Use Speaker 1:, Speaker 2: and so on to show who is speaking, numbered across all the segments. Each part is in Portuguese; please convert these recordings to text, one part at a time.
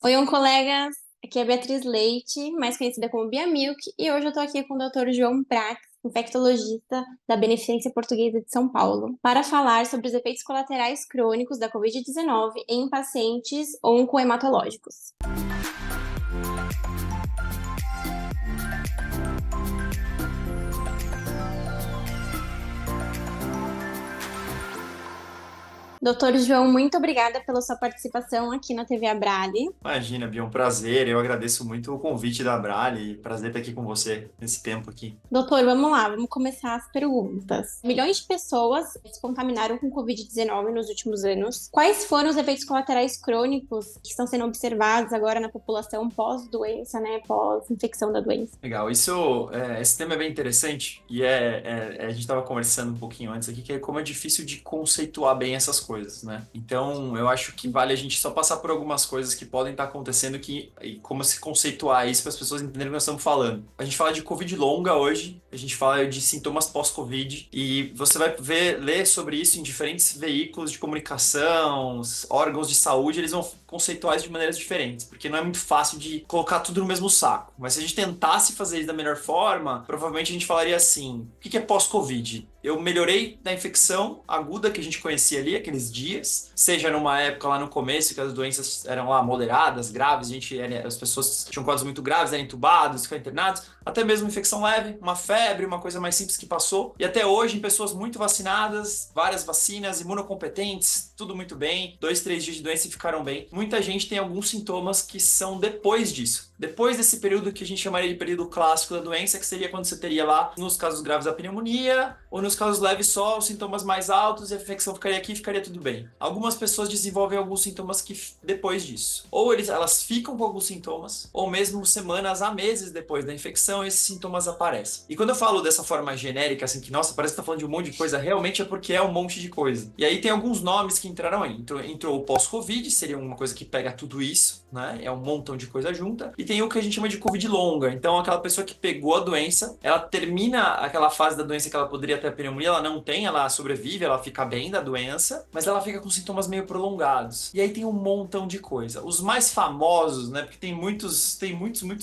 Speaker 1: Oi, colegas! Aqui é a Beatriz Leite, mais conhecida como Bia Milk, e hoje eu tô aqui com o Dr. João Prax, infectologista da Beneficência Portuguesa de São Paulo, para falar sobre os efeitos colaterais crônicos da Covid-19 em pacientes oncohematológicos. Doutor João, muito obrigada pela sua participação aqui na TV Abrale.
Speaker 2: Imagina, Bia, um prazer. Eu agradeço muito o convite da Brale. Prazer estar aqui com você nesse tempo aqui.
Speaker 1: Doutor, vamos lá, vamos começar as perguntas. Milhões de pessoas se contaminaram com Covid-19 nos últimos anos. Quais foram os efeitos colaterais crônicos que estão sendo observados agora na população pós-doença, né? Pós-infecção da doença?
Speaker 2: Legal. Esse tema é bem interessante e a gente estava conversando um pouquinho antes aqui, que é como é difícil de conceituar bem essas coisas, né? Então, eu acho que vale a gente só passar por algumas coisas que podem estar acontecendo e como se conceituar isso para as pessoas entenderem o que nós estamos falando. A gente fala de Covid longa hoje, a gente fala de sintomas pós-Covid e você vai ler sobre isso em diferentes veículos de comunicação, órgãos de saúde, eles vão conceituar isso de maneiras diferentes, porque não é muito fácil de colocar tudo no mesmo saco. Mas se a gente tentasse fazer isso da melhor forma, provavelmente a gente falaria assim: o que é pós-Covid? Eu melhorei da infecção aguda que a gente conhecia ali, aqueles dias, seja numa época lá no começo, que as doenças eram lá moderadas, graves, as pessoas tinham quadros muito graves, eram entubados, ficavam internados, até mesmo infecção leve, uma febre, uma coisa mais simples que passou. E até hoje, em pessoas muito vacinadas, várias vacinas, imunocompetentes, tudo muito bem, 2, 3 dias de doença e ficaram bem. Muita gente tem alguns sintomas que são depois disso. Depois desse período que a gente chamaria de período clássico da doença, que seria quando você teria lá, nos casos graves, a pneumonia, ou nos casos leves só, os sintomas mais altos e a infecção ficaria aqui e ficaria tudo bem. Algumas pessoas desenvolvem alguns sintomas que depois disso. Ou elas ficam com alguns sintomas, ou mesmo semanas a meses depois da infecção, esses sintomas aparecem. E quando eu falo dessa forma genérica, assim, que nossa, parece que tá falando de um monte de coisa, realmente é porque é um monte de coisa. E aí tem alguns nomes que entraram aí. Entrou o pós-Covid, seria uma coisa que pega tudo isso, né? É um montão de coisa junta. E tem o que a gente chama de Covid longa. Então, aquela pessoa que pegou a doença, ela termina aquela fase da doença que ela poderia ter a pneumonia, ela não tem, ela sobrevive, ela fica bem da doença, mas ela fica com sintomas meio prolongados. E aí tem um montão de coisa. Os mais famosos, né? Porque muitos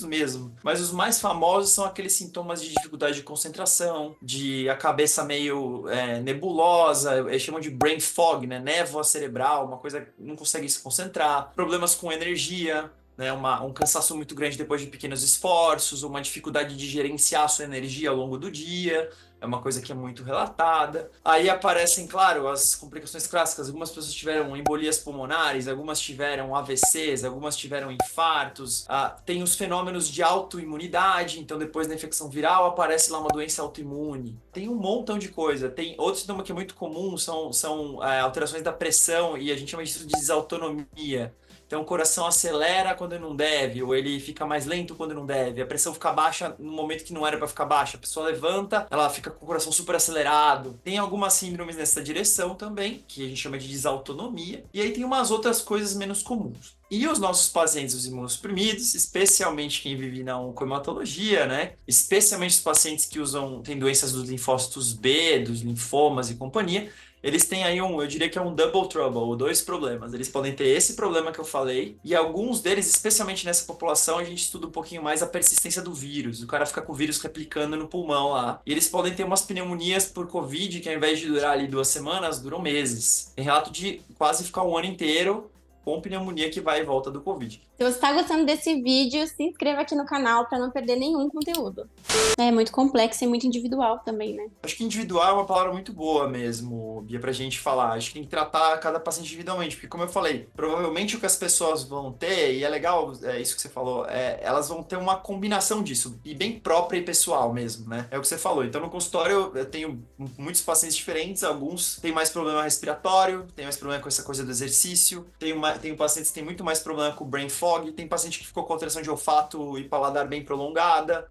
Speaker 2: mesmo. Mas os mais famosos são aqueles sintomas de dificuldade de concentração, de a cabeça meio nebulosa, eles chamam de brain fog, né? Névoa cerebral, uma coisa que não consegue se concentrar, problemas com energia, né, um cansaço muito grande depois de pequenos esforços, uma dificuldade de gerenciar a sua energia ao longo do dia, é uma coisa que é muito relatada. Aí aparecem, claro, as complicações clássicas. Algumas pessoas tiveram embolias pulmonares, algumas tiveram AVCs, algumas tiveram infartos. Tem os fenômenos de autoimunidade, então depois da infecção viral aparece lá uma doença autoimune. Tem um montão de coisa. Tem outro sintoma que é muito comum, são alterações da pressão, e a gente chama disso de desautonomia. Então, o coração acelera quando não deve, ou ele fica mais lento quando não deve. A pressão fica baixa no momento que não era para ficar baixa. A pessoa levanta, ela fica com o coração super acelerado. Tem algumas síndromes nessa direção também, que a gente chama de desautonomia. E aí tem umas outras coisas menos comuns. E os nossos pacientes, os imunossuprimidos, especialmente quem vive na oncohematologia, né? Especialmente os pacientes que têm doenças dos linfócitos B, dos linfomas e companhia, eles têm aí eu diria que é um double trouble, ou dois problemas. Eles podem ter esse problema que eu falei, e alguns deles, especialmente nessa população, a gente estuda um pouquinho mais a persistência do vírus. O cara fica com o vírus replicando no pulmão lá. E eles podem ter umas pneumonias por Covid, que ao invés de durar ali 2 semanas, duram meses. Tem relato de quase ficar um ano inteiro com pneumonia que vai e volta do Covid.
Speaker 1: Se você está gostando desse vídeo, se inscreva aqui no canal para não perder nenhum conteúdo. É muito complexo e muito individual também, né?
Speaker 2: Acho que individual é uma palavra muito boa mesmo, Bia, pra gente falar. Acho que tem que tratar cada paciente individualmente, porque como eu falei, provavelmente o que as pessoas vão ter, e é legal isso que você falou, elas vão ter uma combinação disso, e bem própria e pessoal mesmo, né? É o que você falou. Então no consultório eu tenho muitos pacientes diferentes, alguns têm mais problema respiratório, tem mais problema com essa coisa do exercício, tenho pacientes que têm muito mais problema com brain fog, tem paciente que ficou com alteração de olfato e paladar bem prolongada,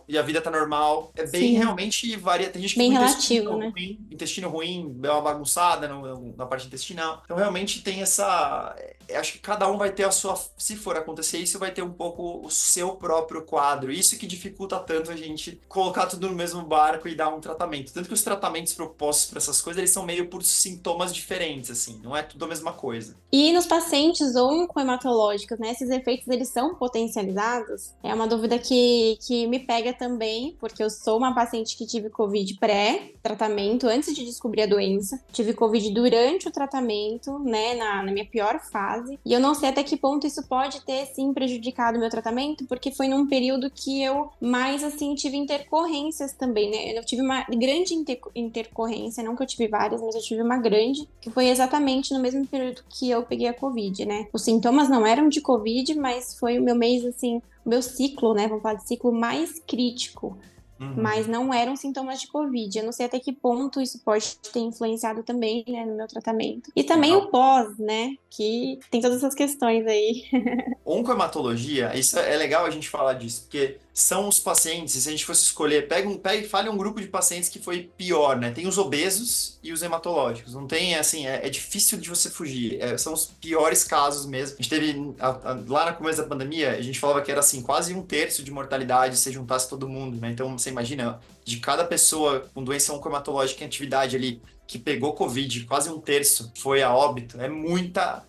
Speaker 2: e a vida tá normal. É bem,
Speaker 1: Sim,
Speaker 2: realmente varia. Tem gente que
Speaker 1: bem
Speaker 2: com
Speaker 1: relativo, né?
Speaker 2: intestino ruim, deu uma bagunçada na parte intestinal. Então realmente tem essa. Acho que cada um vai ter a sua. Se for acontecer isso, vai ter um pouco o seu próprio quadro. Isso que dificulta tanto a gente colocar tudo no mesmo barco e dar um tratamento. Tanto que os tratamentos propostos para essas coisas, eles são meio por sintomas diferentes, assim. Não é tudo a mesma coisa.
Speaker 1: E nos pacientes oncohematológicos, né, esses efeitos eles são potencializados? É uma dúvida que me pega também, porque eu sou uma paciente que tive Covid pré-tratamento, antes de descobrir a doença. Tive Covid durante o tratamento, né, na minha pior fase. E eu não sei até que ponto isso pode ter, sim, prejudicado o meu tratamento, porque foi num período que eu mais, assim, tive intercorrências também, né? Eu tive uma grande intercorrência, não que eu tive várias, mas eu tive uma grande, que foi exatamente no mesmo período que eu peguei a Covid, né? Os sintomas não eram de Covid, mas foi o meu mês, assim, o meu ciclo, né? Vamos falar de ciclo mais crítico.
Speaker 2: Uhum.
Speaker 1: Mas não eram sintomas de Covid. Eu não sei até que ponto isso pode ter influenciado também, né, no meu tratamento. E também
Speaker 2: Legal.
Speaker 1: o pós, né? Que tem todas essas questões aí.
Speaker 2: Oncohematologia, isso é legal a gente falar disso, porque são os pacientes, se a gente fosse escolher, pega e fale um grupo de pacientes que foi pior, né? Tem os obesos e os hematológicos. Não tem, assim, é difícil de você fugir. São os piores casos mesmo. A gente teve, lá no começo da pandemia, a gente falava que era, assim, quase um terço de mortalidade se juntasse todo mundo, né? Então, você imagina, de cada pessoa com doença oncohematológica em atividade ali, que pegou Covid, quase um terço foi a óbito,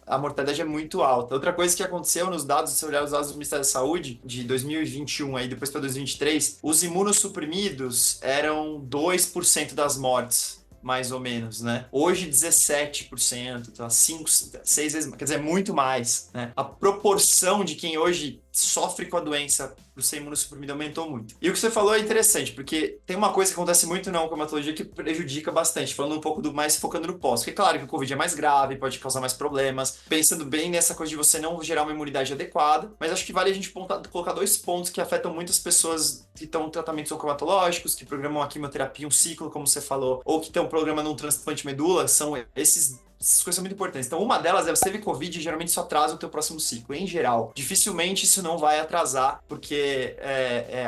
Speaker 2: a mortalidade é muito alta. Outra coisa que aconteceu nos dados, se olhar os dados do Ministério da Saúde, de 2021 aí depois para 2023, os imunossuprimidos eram 2% das mortes. Mais ou menos, né? Hoje 17%, tá? 5, 6 vezes, quer dizer, muito mais, né? A proporção de quem hoje sofre com a doença por ser imunossuprimido aumentou muito. E o que você falou é interessante, porque tem uma coisa que acontece muito na oncomatologia que prejudica bastante, falando um pouco do mais focando no pós. Porque claro que o Covid é mais grave, pode causar mais problemas, pensando bem nessa coisa de você não gerar uma imunidade adequada, mas acho que vale a gente colocar dois pontos que afetam muitas pessoas que estão em tratamentos oncomatológicos, que programam a quimioterapia, um ciclo, como você falou, ou que estão programando um transplante de medula, são essas coisas são muito importantes. Então, uma delas é você teve Covid e geralmente isso atrasa o teu próximo ciclo, em geral. Dificilmente isso não vai atrasar, porque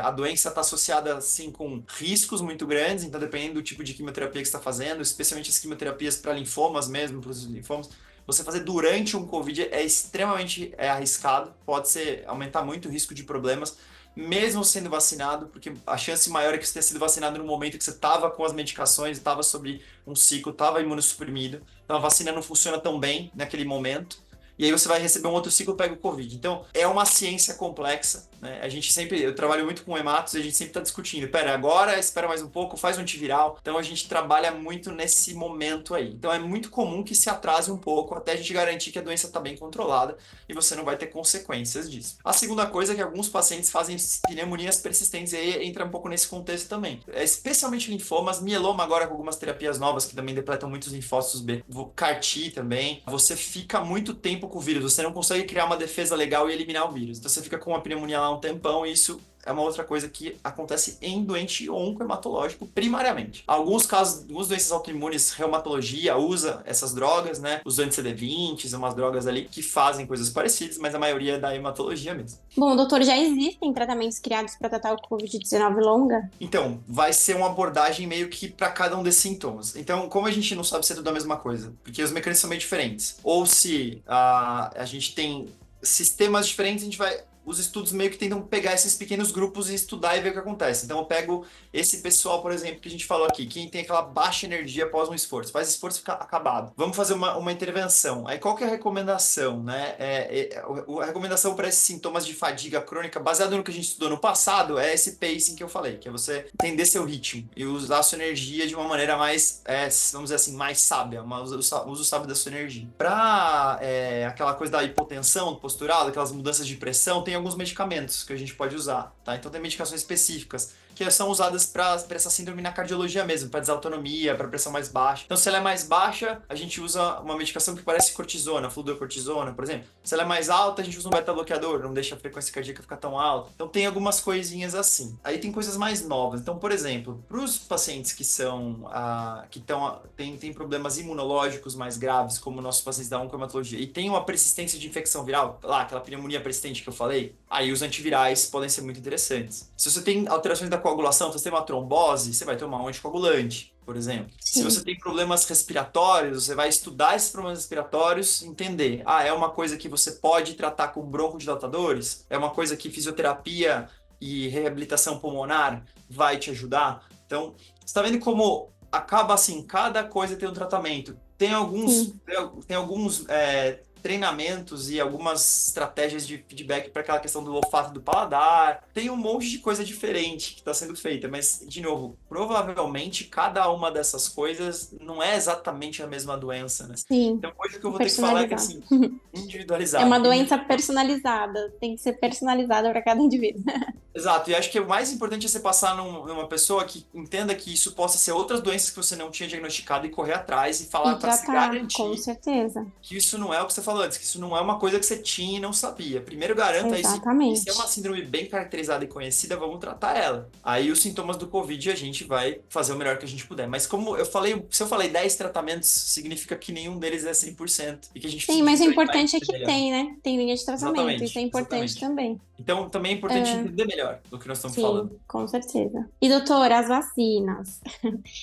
Speaker 2: a doença está associada, assim, com riscos muito grandes, então dependendo do tipo de quimioterapia que você está fazendo, especialmente as quimioterapias para linfomas mesmo, para os linfomas, você fazer durante um Covid é extremamente arriscado, aumentar muito o risco de problemas, mesmo sendo vacinado, porque a chance maior é que você tenha sido vacinado no momento que você estava com as medicações, estava sobre um ciclo, estava imunossuprimido. Então a vacina não funciona tão bem naquele momento. E aí você vai receber um outro ciclo e pega o Covid. Então, é uma ciência complexa, né? Eu trabalho muito com hematos e a gente sempre está discutindo. Pera, agora espera mais um pouco, faz um antiviral. Então, a gente trabalha muito nesse momento aí. Então, é muito comum que se atrase um pouco até a gente garantir que a doença está bem controlada e você não vai ter consequências disso. A segunda coisa é que alguns pacientes fazem pneumonias persistentes e aí entra um pouco nesse contexto também. Especialmente linfomas, mieloma agora com algumas terapias novas que também depletam muitos linfócitos B. CAR-T também. Você fica muito tempo com o vírus, você não consegue criar uma defesa legal e eliminar o vírus. Então você fica com a pneumonia lá um tempão e isso é uma outra coisa que acontece em doente oncohematológico primariamente. Alguns casos, algumas doenças autoimunes, reumatologia usa essas drogas, né? Os anti-CD20, umas drogas ali que fazem coisas parecidas, mas a maioria é da hematologia mesmo.
Speaker 1: Bom, doutor, já existem tratamentos criados para tratar o Covid-19 longa?
Speaker 2: Então, vai ser uma abordagem meio que para cada um desses sintomas. Então, como a gente não sabe se é tudo a mesma coisa, porque os mecanismos são meio diferentes, ou se a gente tem sistemas diferentes, a gente vai. Os estudos meio que tentam pegar esses pequenos grupos e estudar e ver o que acontece. Então, eu pego esse pessoal, por exemplo, que a gente falou aqui, quem tem aquela baixa energia após um esforço, faz esforço e fica acabado. Vamos fazer uma intervenção. Aí, qual que é a recomendação, né? A recomendação para esses sintomas de fadiga crônica, baseado no que a gente estudou no passado, é esse pacing que eu falei, que é você entender seu ritmo e usar a sua energia de uma maneira mais, vamos dizer assim, mais sábia, uso sábio da sua energia. Para aquela coisa da hipotensão postural, aquelas mudanças de pressão, tem alguns medicamentos que a gente pode usar, tá? Então tem medicações específicas que são usadas para essa síndrome na cardiologia mesmo, para desautonomia, para pressão mais baixa. Então se ela é mais baixa, a gente usa uma medicação que parece cortisona, fluorocortisona, por exemplo. Se ela é mais alta, a gente usa um beta-bloqueador, não deixa a frequência cardíaca ficar tão alta. Então tem algumas coisinhas assim. Aí tem coisas mais novas. Então, por exemplo, para os pacientes que são tem problemas imunológicos mais graves, como nossos pacientes da oncohematologia, e tem uma persistência de infecção viral, lá, aquela pneumonia persistente que eu falei, aí os antivirais podem ser muito interessantes. Se você tem alterações da coagulação, se você tem uma trombose, você vai tomar um anticoagulante, por exemplo. Se
Speaker 1: Sim.
Speaker 2: você tem problemas respiratórios, você vai estudar esses problemas respiratórios, entender. É uma coisa que você pode tratar com broncodilatadores? É uma coisa que fisioterapia e reabilitação pulmonar vai te ajudar? Então, você está vendo como acaba assim, cada coisa tem um tratamento. Tem alguns,
Speaker 1: Sim.
Speaker 2: tem alguns treinamentos e algumas estratégias de feedback para aquela questão do olfato do paladar. Tem um monte de coisa diferente que está sendo feita, mas, de novo, provavelmente cada uma dessas coisas não é exatamente a mesma doença, né?
Speaker 1: Sim,
Speaker 2: Então, hoje o que eu vou ter que falar é que,
Speaker 1: personalizado.
Speaker 2: assim,
Speaker 1: É uma
Speaker 2: individualizado.
Speaker 1: doença personalizada, tem que ser personalizada para cada indivíduo.
Speaker 2: Exato, e acho que o mais importante é você passar numa pessoa que entenda que isso possa ser outras doenças que você não tinha diagnosticado e correr atrás e falar
Speaker 1: E
Speaker 2: para se
Speaker 1: tratar, com
Speaker 2: garantir
Speaker 1: certeza.
Speaker 2: que isso não é o que você falou antes, que isso não é uma coisa que você tinha e não sabia. Primeiro garanta aí, se é uma
Speaker 1: Exatamente.
Speaker 2: síndrome bem caracterizada e conhecida, vamos tratar ela. Aí os sintomas do Covid a gente vai fazer o melhor que a gente puder. Mas como eu falei, se eu falei 10 tratamentos, significa que nenhum deles é 100% e que a gente
Speaker 1: Sim,
Speaker 2: precisa
Speaker 1: mas o
Speaker 2: enfrentar e
Speaker 1: importante é
Speaker 2: entender
Speaker 1: que
Speaker 2: melhor.
Speaker 1: tem, né? Tem linha de tratamento, isso é
Speaker 2: Exatamente,
Speaker 1: importante
Speaker 2: exatamente.
Speaker 1: também.
Speaker 2: Então também é importante entender melhor do que nós estamos
Speaker 1: Sim,
Speaker 2: falando.
Speaker 1: com certeza. E, doutora, as vacinas,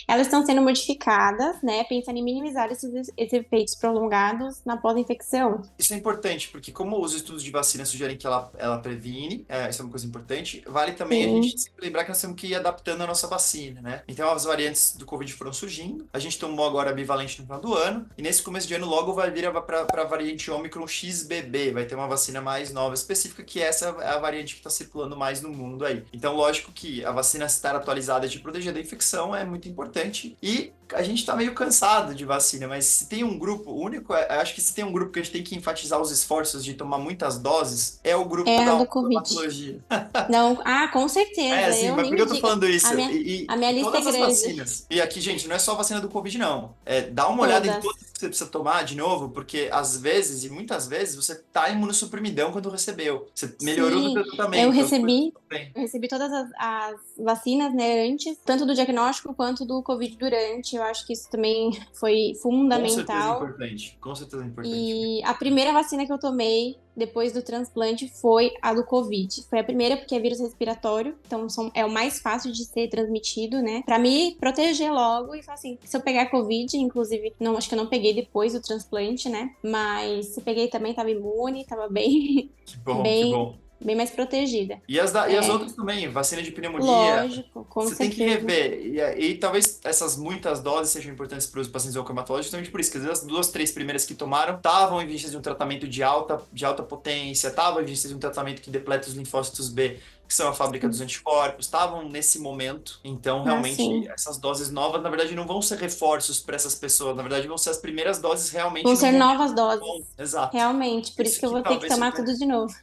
Speaker 1: elas estão sendo modificadas, né, pensando em minimizar esses efeitos prolongados na pós-infecção.
Speaker 2: Isso é importante, porque como os estudos de vacina sugerem que ela previne, isso é uma coisa importante, vale também a gente
Speaker 1: Sim,
Speaker 2: sempre lembrar que nós temos que ir adaptando a nossa vacina, né? Então as variantes do Covid foram surgindo, a gente tomou agora a bivalente no final do ano, e nesse começo de ano logo vai vir para a variante Omicron XBB, vai ter uma vacina mais nova específica, que essa é a variante que está circulando mais no mundo aí. Então, lógico que a vacina estar atualizada de proteger da infecção é muito importante, e a gente tá meio cansado de vacina, mas se tem um grupo único, acho que se tem um grupo que a gente tem que enfatizar os esforços de tomar muitas doses, é o grupo
Speaker 1: é a
Speaker 2: da
Speaker 1: do Covid.
Speaker 2: dermatologia.
Speaker 1: Não, com
Speaker 2: É,
Speaker 1: certeza,
Speaker 2: sim,
Speaker 1: eu
Speaker 2: mas
Speaker 1: nem
Speaker 2: por que
Speaker 1: me
Speaker 2: eu tô
Speaker 1: diga.
Speaker 2: falando
Speaker 1: A
Speaker 2: isso?
Speaker 1: minha,
Speaker 2: E,
Speaker 1: a
Speaker 2: e,
Speaker 1: minha
Speaker 2: e
Speaker 1: lista é
Speaker 2: todas as
Speaker 1: grande.
Speaker 2: vacinas. E aqui, gente, não é só a vacina do Covid, não. Dá uma olhada em
Speaker 1: Todas.
Speaker 2: todas que você precisa tomar de novo, porque às vezes, e muitas vezes, você tá imunossuprimidão quando recebeu. Você melhorou no
Speaker 1: Sim,
Speaker 2: teu
Speaker 1: eu
Speaker 2: tratamento, as coisas
Speaker 1: recebi,
Speaker 2: estão bem.
Speaker 1: eu recebi todas as vacinas, né, antes, tanto do diagnóstico quanto do Covid durante. Eu acho que isso também foi
Speaker 2: Com certeza é
Speaker 1: fundamental.
Speaker 2: importante. Com certeza é importante.
Speaker 1: E a primeira vacina que eu tomei depois do transplante foi a do Covid. Foi a primeira porque é vírus respiratório, então é o mais fácil de ser transmitido, né? Pra me proteger logo e falar assim, se eu pegar Covid, inclusive, não, acho que eu não peguei depois do transplante, né? Mas se peguei também tava imune, tava bem,
Speaker 2: Que bom, que
Speaker 1: bem,
Speaker 2: bom.
Speaker 1: bem mais protegida.
Speaker 2: E as
Speaker 1: É,
Speaker 2: outras também, vacina de pneumonia,
Speaker 1: lógico, com
Speaker 2: você tem que
Speaker 1: certeza.
Speaker 2: rever. E talvez essas muitas doses sejam importantes para os pacientes oncohematológicos, justamente por isso, que às vezes as duas, três primeiras que tomaram estavam em vista de um tratamento de alta potência, estavam em vista de um tratamento que depleta os linfócitos B, que são a fábrica dos anticorpos, estavam nesse momento. Então, realmente,
Speaker 1: Assim,
Speaker 2: essas doses novas, na verdade, não vão ser reforços para essas pessoas, na verdade, vão ser as primeiras doses
Speaker 1: vão
Speaker 2: realmente no
Speaker 1: ser
Speaker 2: momento
Speaker 1: novas doses.
Speaker 2: bom. Exato.
Speaker 1: Realmente, por isso
Speaker 2: Isso
Speaker 1: que eu
Speaker 2: que
Speaker 1: vou ter que
Speaker 2: talvez
Speaker 1: tomar
Speaker 2: seja.
Speaker 1: tudo de novo.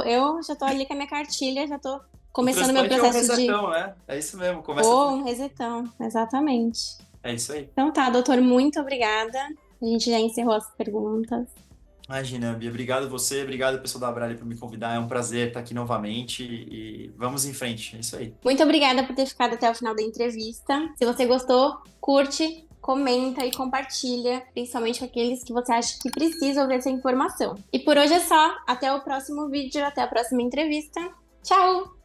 Speaker 1: Eu já tô ali com a minha cartilha, já tô
Speaker 2: O
Speaker 1: começando meu
Speaker 2: transplante é um
Speaker 1: processo de
Speaker 2: resetão, né? É isso mesmo, começa tudo.
Speaker 1: um resetão, exatamente.
Speaker 2: É isso aí.
Speaker 1: Então tá, doutor, muito obrigada. A gente já encerrou as perguntas.
Speaker 2: Imagina, Bia. Obrigado você, obrigado pessoal da Abrale por me convidar. É um prazer estar aqui novamente e vamos em frente. É isso aí.
Speaker 1: Muito obrigada por ter ficado até o final da entrevista. Se você gostou, curte, comenta e compartilha, principalmente com aqueles que você acha que precisam ver essa informação. E por hoje é só. Até o próximo vídeo, até a próxima entrevista. Tchau!